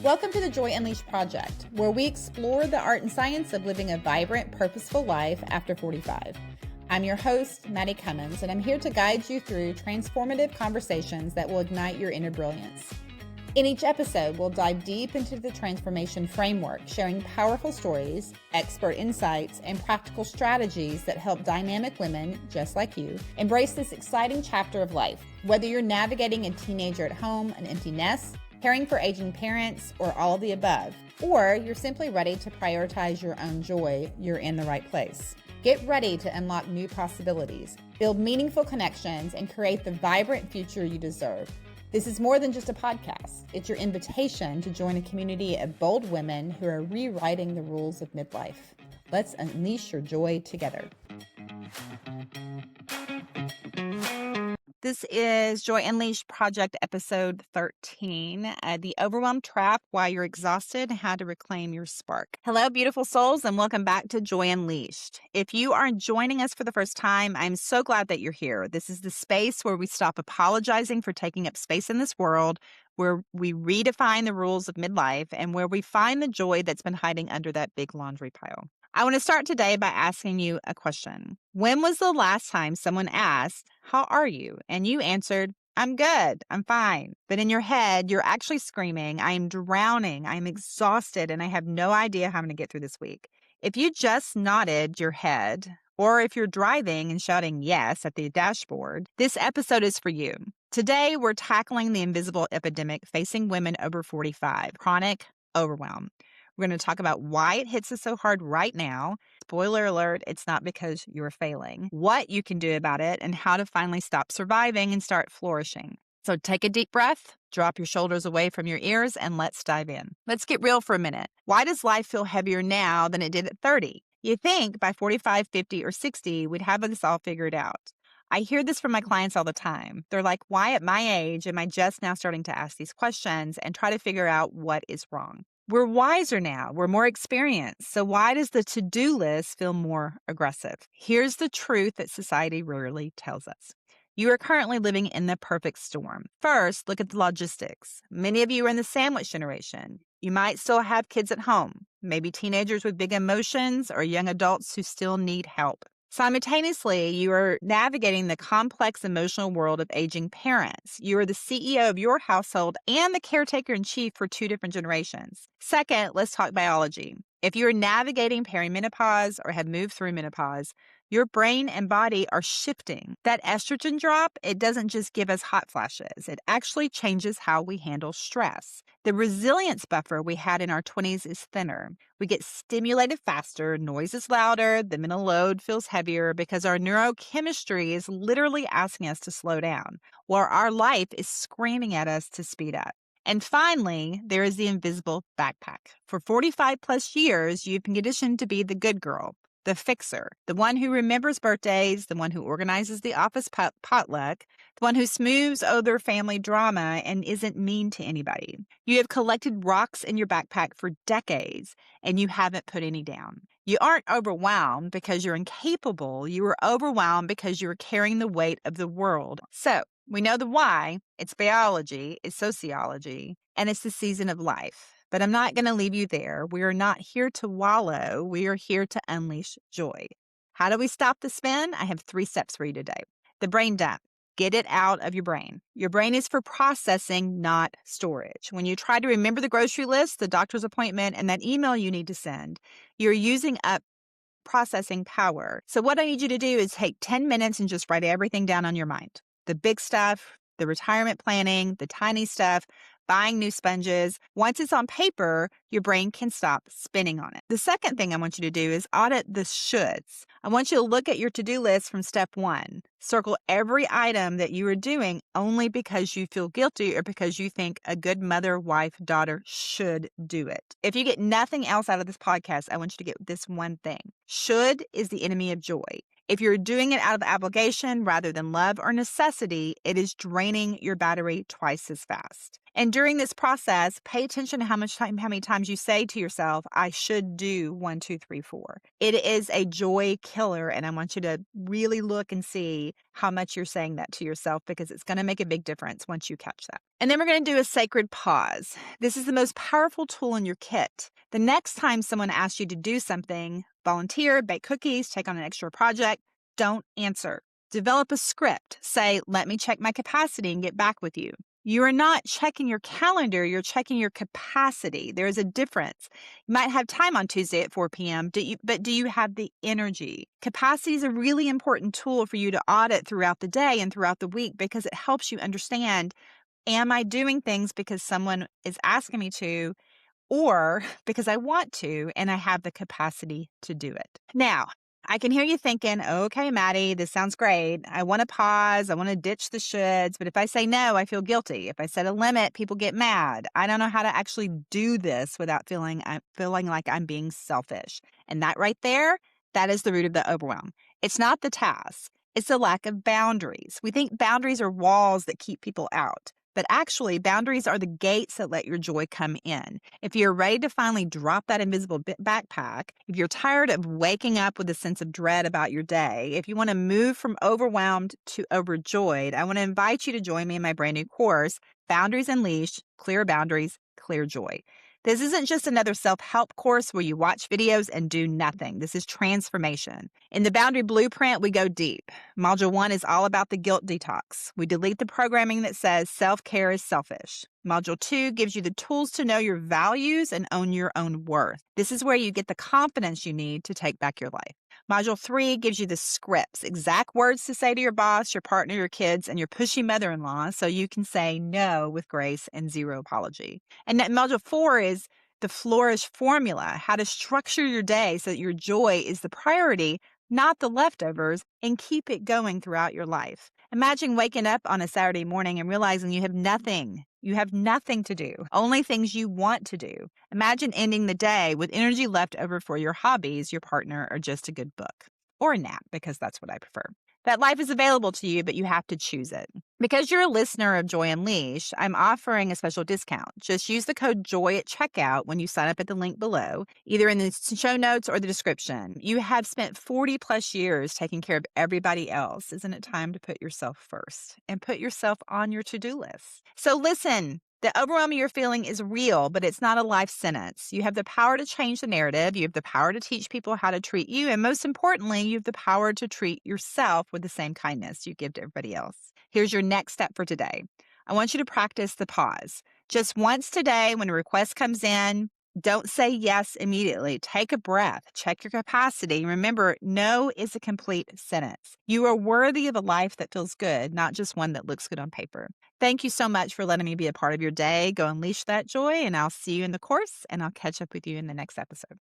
Welcome to the Joy Unleashed Project, where we explore the art and science of living a vibrant, purposeful life after 45. I'm your host, Mattie, and I'm here to guide you through transformative conversations that will ignite your inner brilliance. In each episode, we'll dive deep into the transformation framework, sharing powerful stories, expert insights, and practical strategies that help dynamic women, just like you, embrace this exciting chapter of life. Whether you're navigating a teenager at home, an empty nest, caring for aging parents, or all of the above, or you're simply ready to prioritize your own joy, you're in the right place. Get ready to unlock new possibilities, build meaningful connections, and create the vibrant future you deserve. This is more than just a podcast. It's your invitation to join a community of bold women who are rewriting the rules of midlife. Let's unleash your joy together. This is Joy Unleashed Project episode 13, the Overwhelm Trap, Why You're Exhausted, How to Reclaim Your Spark. Hello, beautiful souls, and welcome back to Joy Unleashed. If you are joining us for the first time, I'm so glad that you're here. This is the space where we stop apologizing for taking up space in this world, where we redefine the rules of midlife, and where we find the joy that's been hiding under that big laundry pile. I want to start today by asking you a question. When was the last time someone asked, "How are you?" and you answered, "I'm good, I'm fine." But in your head, you're actually screaming, "I am drowning, I am exhausted, and I have no idea how I'm going to get through this week." If you just nodded your head, or if you're driving and shouting yes at the dashboard, this episode is for you. Today, we're tackling the invisible epidemic facing women over 45, chronic overwhelm. We're going to talk about why it hits us so hard right now. Spoiler alert, it's not because you're failing. What you can do about it and how to finally stop surviving and start flourishing. So take a deep breath, drop your shoulders away from your ears, and let's dive in. Let's get real for a minute. Why does life feel heavier now than it did at 30? You think by 45, 50, or 60, we'd have this all figured out. I hear this from my clients all the time. They're like, why at my age am I just now starting to ask these questions and try to figure out what is wrong? We're wiser now. We're more experienced. So why does the to-do list feel more aggressive? Here's the truth that society rarely tells us. You are currently living in the perfect storm. First, look at the logistics. Many of you are in the sandwich generation. You might still have kids at home, maybe teenagers with big emotions or young adults who still need help. Simultaneously, you are navigating the complex emotional world of aging parents. You are the CEO of your household and the caretaker-in-chief for two different generations. Second, let's talk biology. If you are navigating perimenopause or have moved through menopause, your brain and body are shifting. That estrogen drop, it doesn't just give us hot flashes. It actually changes how we handle stress. The resilience buffer we had in our 20s is thinner. We get stimulated faster, noise is louder, the mental load feels heavier because our neurochemistry is literally asking us to slow down, while our life is screaming at us to speed up. And finally, there is the invisible backpack. For 45 plus years, you've been conditioned to be the good girl, the fixer, the one who remembers birthdays, the one who organizes the office potluck, the one who smooths over family drama and isn't mean to anybody. You have collected rocks in your backpack for decades, and you haven't put any down. You aren't overwhelmed because you're incapable. You are overwhelmed because you are carrying the weight of the world. So we know the why. It's biology, it's sociology, and it's the season of life. But I'm not going to leave you there. We are not here to wallow. We are here to unleash joy. How do we stop the spin? I have 3 steps for you today. The brain dump. Get it out of your brain. Your brain is for processing, not storage. When you try to remember the grocery list, the doctor's appointment, and that email you need to send, you're using up processing power. So what I need you to do is take 10 minutes and just write everything down on your mind. The big stuff, the retirement planning, the tiny stuff, buying new sponges. Once it's on paper, your brain can stop spinning on it. The second thing I want you to do is audit the shoulds. I want you to look at your to-do list from step 1. Circle every item that you are doing only because you feel guilty or because you think a good mother, wife, daughter should do it. If you get nothing else out of this podcast, I want you to get this one thing. Should is the enemy of joy. If you're doing it out of obligation rather than love or necessity, it is draining your battery twice as fast. And during this process, pay attention to how many times you say to yourself, I should do 1, 2, 3, 4. It is a joy killer. And I want you to really look and see how much you're saying that to yourself, because it's going to make a big difference once you catch that. And then we're going to do a sacred pause. This is the most powerful tool in your kit. The next time someone asks you to do something, volunteer, bake cookies, take on an extra project, don't answer. Develop a script. Say, let me check my capacity and get back with you. You are not checking your calendar, you're checking your capacity. There is a difference. You might have time on Tuesday at 4 p.m., but do you have the energy? Capacity is a really important tool for you to audit throughout the day and throughout the week, because it helps you understand, am I doing things because someone is asking me to, or because I want to and I have the capacity to do it? Now, I can hear you thinking, okay, Mattie, this sounds great. I want to pause. I want to ditch the shoulds. But if I say no, I feel guilty. If I set a limit, people get mad. I don't know how to actually do this without feeling like I'm being selfish. And that right there, that is the root of the overwhelm. It's not the task. It's the lack of boundaries. We think boundaries are walls that keep people out. But actually, boundaries are the gates that let your joy come in. If you're ready to finally drop that invisible backpack, if you're tired of waking up with a sense of dread about your day, if you want to move from overwhelmed to overjoyed, I want to invite you to join me in my brand new course, Boundaries Unleashed, Clear Boundaries, Clear Joy. This isn't just another self-help course where you watch videos and do nothing. This is transformation. In the Boundary Blueprint, we go deep. Module 1 is all about the guilt detox. We delete the programming that says self-care is selfish. Module 2 gives you the tools to know your values and own your own worth. This is where you get the confidence you need to take back your life. Module 3 gives you the scripts, exact words to say to your boss, your partner, your kids, and your pushy mother-in-law, so you can say no with grace and zero apology. And Module 4 is the Flourish formula, how to structure your day so that your joy is the priority, not the leftovers, and keep it going throughout your life. Imagine waking up on a Saturday morning and realizing you have nothing. You have nothing to do, only things you want to do. Imagine ending the day with energy left over for your hobbies, your partner, or just a good book. Or a nap, because that's what I prefer. That life is available to you, but you have to choose it. Because you're a listener of Joy Unleashed, I'm offering a special discount. Just use the code JOY at checkout when you sign up at the link below, either in the show notes or the description. You have spent 40 plus years taking care of everybody else. Isn't it time to put yourself first and put yourself on your to-do list? So listen. The overwhelm you're feeling is real, but it's not a life sentence. You have the power to change the narrative. You have the power to teach people how to treat you. And most importantly, you have the power to treat yourself with the same kindness you give to everybody else. Here's your next step for today. I want you to practice the pause. Just once today, when a request comes in, don't say yes immediately. Take a breath. Check your capacity. Remember, no is a complete sentence. You are worthy of a life that feels good, not just one that looks good on paper. Thank you so much for letting me be a part of your day. Go unleash that joy, and I'll see you in the course, and I'll catch up with you in the next episode.